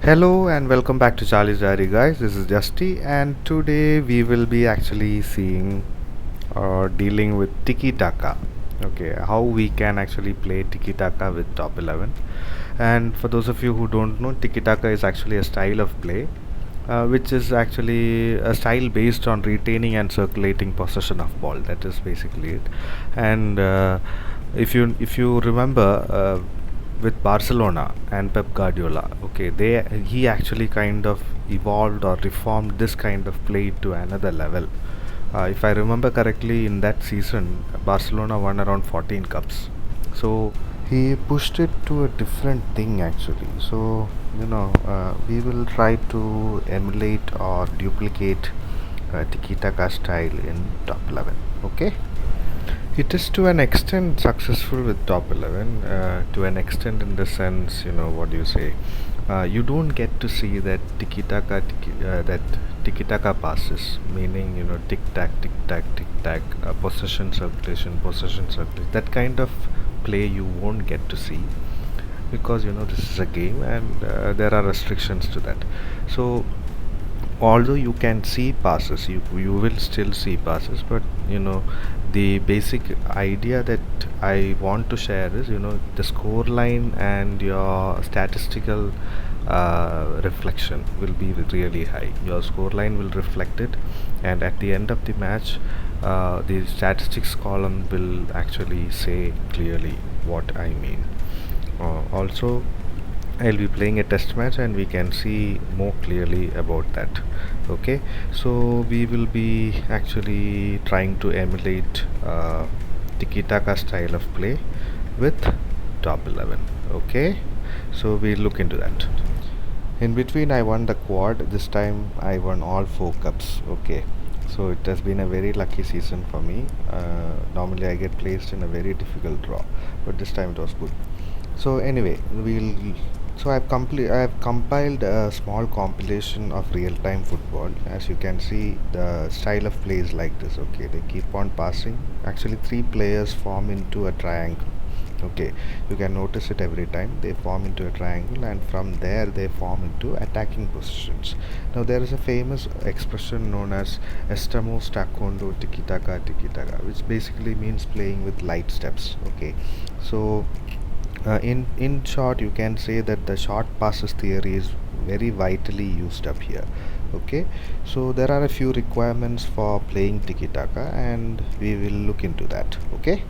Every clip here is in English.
Hello and welcome back to Charlie's Diary, guys. This is Justy, and today we will be actually seeing or dealing with Tiki Taka. Okay, how we can actually play Tiki Taka with top 11. And for those of you who don't know, Tiki Taka is actually a style of play, which is actually a style based on retaining and circulating possession of ball. That is basically it. And if you remember. With Barcelona and Pep Guardiola. Okay, they he actually kind of evolved or reformed this kind of play to another level. If I remember correctly, in that season, Barcelona won around 14 cups. So he pushed it to a different thing actually. So we will try to emulate or duplicate Tiki Taka style in top 11. Okay. It is to an extent successful with top 11, to an extent in the sense, what do you say? You don't get to see that tiki-taka passes, meaning, tick tack, possession circulation. That kind of play you won't get to see because, this is a game and there are restrictions to that. So although you can see passes, you will still see passes, but the basic idea that I want to share is the score line and your statistical reflection will be really high. Your score line will reflect it, and at the end of the match, the statistics column will actually say clearly what I mean. Also, I'll be playing a test match and we can see more clearly about that. Okay, so we will be actually trying to emulate Tiki Taka style of play with top 11. Okay, so we'll look into that. In between, I won the quad. This time, I won all four cups. Okay, so it has been a very lucky season for me. Normally, I get placed in a very difficult draw, but this time it was good. So anyway, I have compiled a small compilation of real-time football. As you can see, the style of play is like this. Okay, they keep on passing. Actually, three players form into a triangle. Okay, you can notice it every time they form into a triangle, and from there they form into attacking positions. Now there is a famous expression known as estamos taekwondo tiki taka, which basically means playing with light steps. Okay, so in short, you can say that the short passes theory is very vitally used up here. Okay, so there are a few requirements for playing tiki taka, and we will look into that. Okay.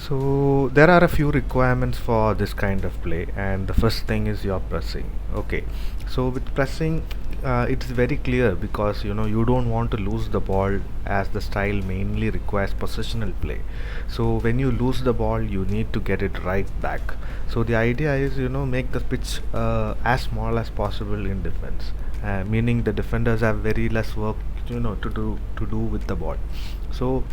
So there are a few requirements for this kind of play, and the first thing is your pressing. Okay, so with pressing, it's very clear because you don't want to lose the ball, as the style mainly requires positional play. So when you lose the ball, you need to get it right back. So the idea is make the pitch as small as possible in defense, meaning the defenders have very less work to do with the ball. So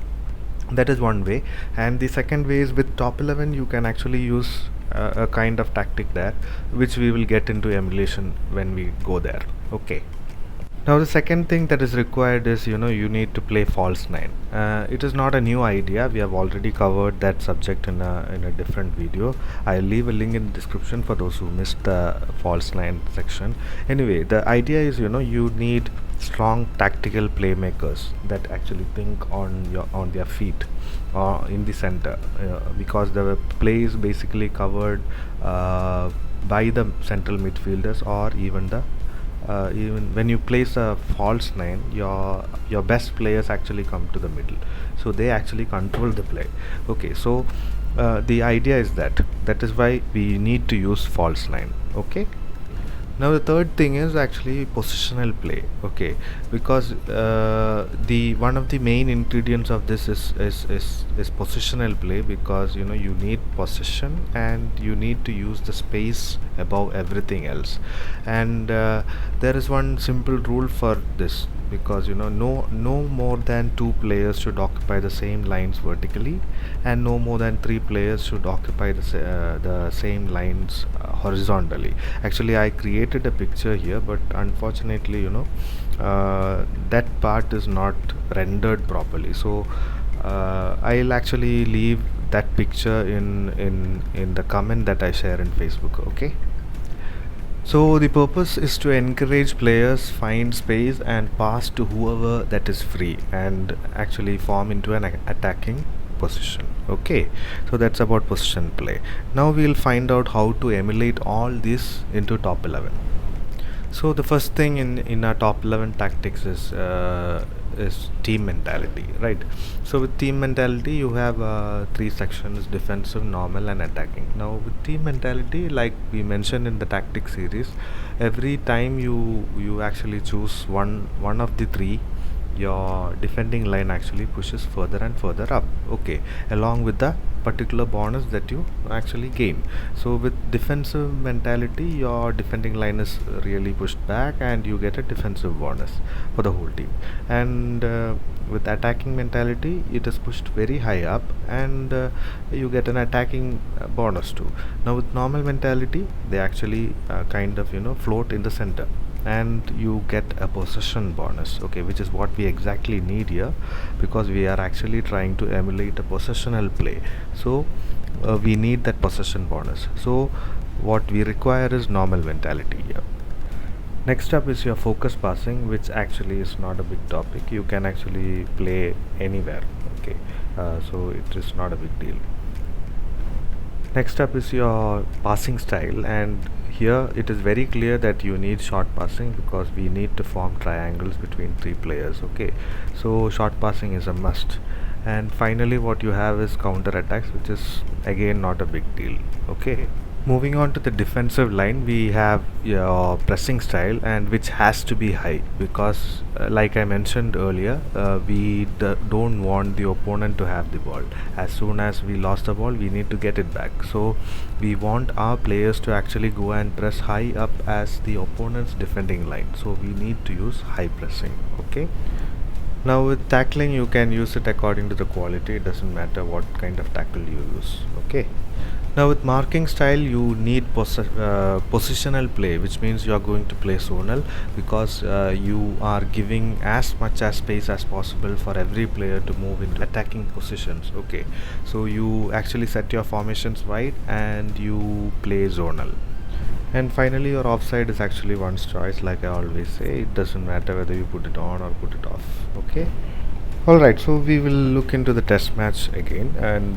that is one way, and the second way is with top 11 you can actually use a kind of tactic there, which we will get into emulation when we go there. Okay. Now the second thing that is required is you need to play false nine. It is not a new idea. We have already covered that subject in a different video. I'll leave a link in the description for those who missed the false nine section. Anyway, the idea is you need strong tactical playmakers that actually think on their feet or in the center, because the play is basically covered by the central midfielders, or even when you place a false nine, your best players actually come to the middle, so they actually control the play. Okay, so the idea is that is why we need to use false nine. Okay. Now the third thing is actually positional play. Okay, because the one of the main ingredients of this is positional play, because you need possession and you need to use the space above everything else. And there is one simple rule for this, because no more than two players should occupy the same lines vertically, and no more than three players should occupy the same lines horizontally. Actually, I created a picture here, but unfortunately that part is not rendered properly, so I'll actually leave that picture in the comment that I share in Facebook. Okay. So the purpose is to encourage players find space and pass to whoever that is free and actually form into an attacking position. Okay, so that's about position play. Now we'll find out how to emulate all this into top 11. So the first thing in our top 11 tactics is team mentality, right? So with team mentality, you have three sections: defensive, normal, and attacking. Now with team mentality, like we mentioned in the tactic series, every time you actually choose one of the three, your defending line actually pushes further and further up, okay, along with the particular bonus that you actually gain. So with defensive mentality, your defending line is really pushed back and you get a defensive bonus for the whole team. And with attacking mentality, it is pushed very high up and you get an attacking bonus too. Now with normal mentality, they actually kind of float in the center and you get a possession bonus, okay, which is what we exactly need here, because we are actually trying to emulate a possessional play. So we need that possession bonus. So what we require is normal mentality here. Next up is your focus passing, which actually is not a big topic. You can actually play anywhere, okay, so it is not a big deal. Next up is your passing style, and here it is very clear that you need short passing because we need to form triangles between three players, okay, so short passing is a must. And finally what you have is counter attacks, which is again not a big deal, okay. Moving on to the defensive line, we have your pressing style, and which has to be high because, like I mentioned earlier, we don't want the opponent to have the ball. As soon as we lost the ball, we need to get it back. So we want our players to actually go and press high up as the opponent's defending line. So we need to use high pressing. Okay. Now with tackling, you can use it according to the quality. It doesn't matter what kind of tackle you use. Okay. Now with marking style, you need positional play, which means you are going to play zonal because you are giving as much as space as possible for every player to move into attacking positions. Okay, so you actually set your formations wide and you play zonal. And finally, your offside is actually one's choice. Like I always say, it doesn't matter whether you put it on or put it off. Okay. Alright, so we will look into the test match again, and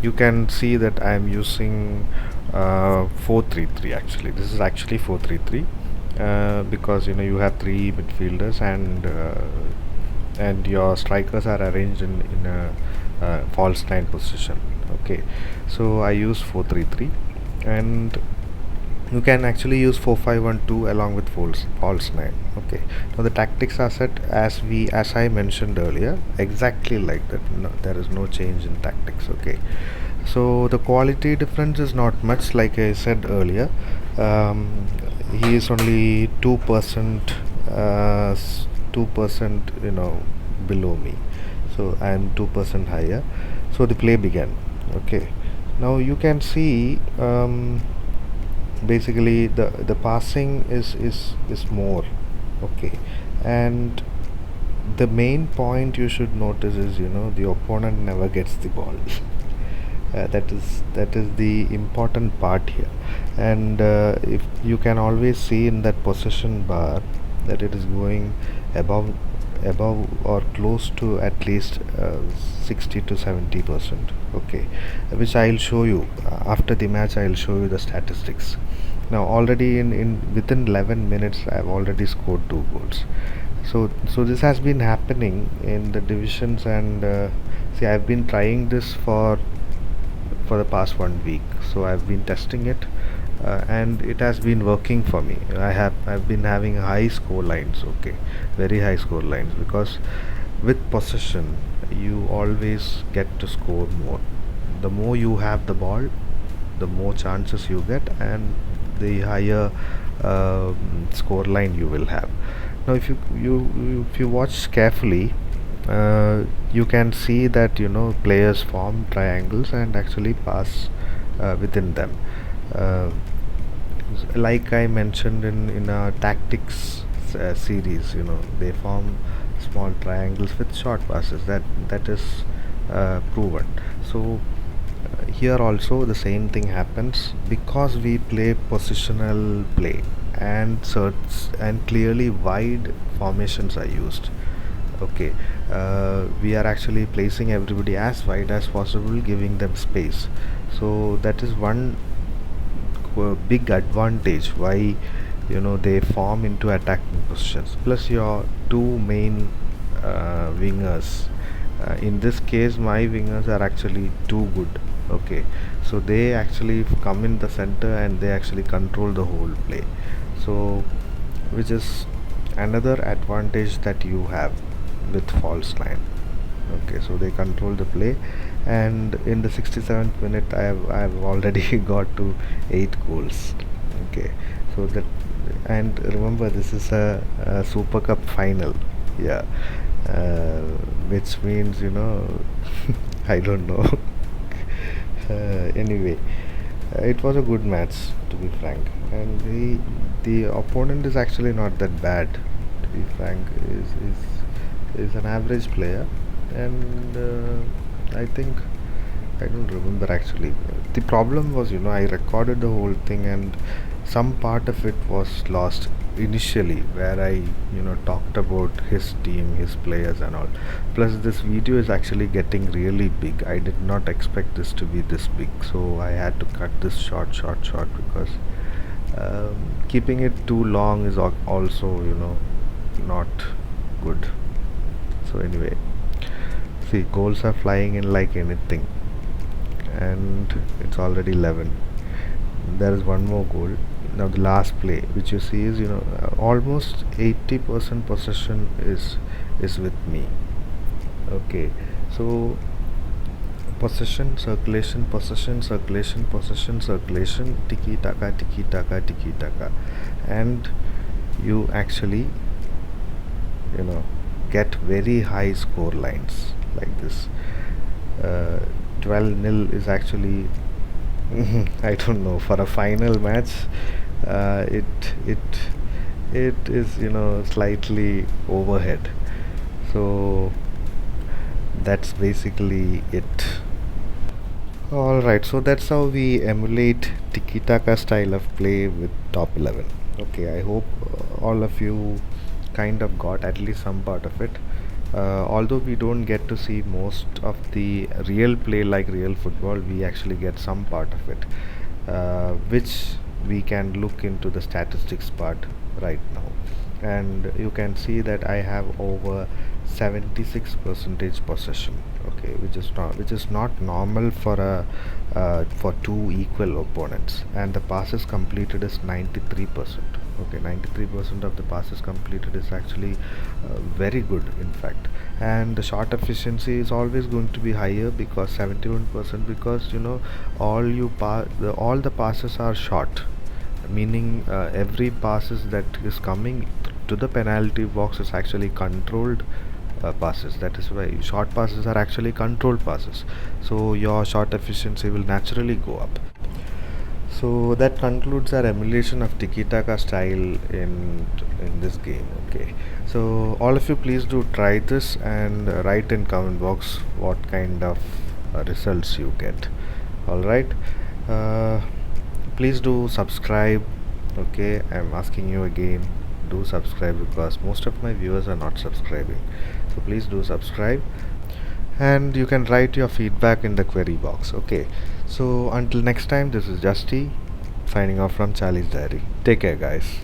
you can see that I am using 4-3-3. Actually, this is actually 4-3-3 because you have three midfielders and your strikers are arranged in a false nine position. Okay, so I use 4-3-3, and you can actually use 4-5-1-2 along with false 9. Okay, now the tactics are set as I mentioned earlier, exactly like that. No, there is no change in tactics. Okay, so the quality difference is not much. Like I said earlier, he is only 2% 2% below me, so I am 2% higher. So the play began. Okay, now you can see basically the passing is more, okay, and the main point you should notice is the opponent never gets the ball. That is the important part here. And if you can always see in that possession bar that it is going above or close to at least 60 to 70%, okay, which I'll show you after the match. I'll show you the statistics. Now already in within 11 minutes I've already scored 2 goals. So this has been happening in the divisions, and see, I've been trying this for the past 1 week, so I've been testing it, and it has been working for me. I've been having high score lines, okay, very high score lines, because with possession you always get to score more. The more you have the ball, the more chances you get, and the higher score line you will have. Now if you watch carefully, you can see that players form triangles and actually pass within them. uh, like I mentioned in a tactics series, they form small triangles with short passes. That is proven. So here also the same thing happens because we play positional play and search and clearly wide formations are used. Okay, we are actually placing everybody as wide as possible, giving them space. So that is one big advantage why they form into attacking positions. Plus your two main wingers. In this case, my wingers are actually too good. Okay, so they actually come in the center and they actually control the whole play. So, which is another advantage that you have with false line. Okay, so they control the play, and in the 67th minute, I've already got to 8 goals. Okay, so that, and remember, this is a Super Cup final. Yeah, uh, which means I don't know. Anyway, it was a good match, to be frank, and the opponent is actually not that bad. To be frank, is an average player, and I think I don't remember actually. The problem was, I recorded the whole thing, and some part of it was lost initially, where I, talked about his team, his players, and all. Plus, this video is actually getting really big. I did not expect this to be this big, so I had to cut this short, because keeping it too long is also, not good. So anyway, see, goals are flying in like anything, and it's already 11. There is one more goal. Now the last play, which you see is, almost 80% possession is with me. Okay, so possession, tiki taka, and you actually, you know, get very high score lines like this. 12 nil is actually I don't know, for a final match. It is, slightly overhead. So that's basically it. All right, so that's how we emulate tiki taka style of play with top 11. Okay, I hope all of you kind of got at least some part of it. Although we don't get to see most of the real play like real football, we actually get some part of it, which we can look into the statistics part right now. And you can see that I have over 76 percentage possession. Okay, which is not normal for a for two equal opponents, and the passes completed is 93%. Okay, 93% of the passes completed is actually very good, in fact. And the shot efficiency is always going to be higher, because 71%, because all the passes are short, meaning every passes that is coming to the penalty box is actually controlled passes. That is why short passes are actually controlled passes, so your shot efficiency will naturally go up. So that concludes our emulation of tiki taka style in this game. Okay, so all of you, please do try this and write in comment box what kind of results you get. All right, uh, please do subscribe. Okay, I'm asking you again, do subscribe, because most of my viewers are not subscribing. So please do subscribe, and you can write your feedback in the query box. Okay, so until next time, this is Justy signing off from Charlie's Diary. Take care, guys.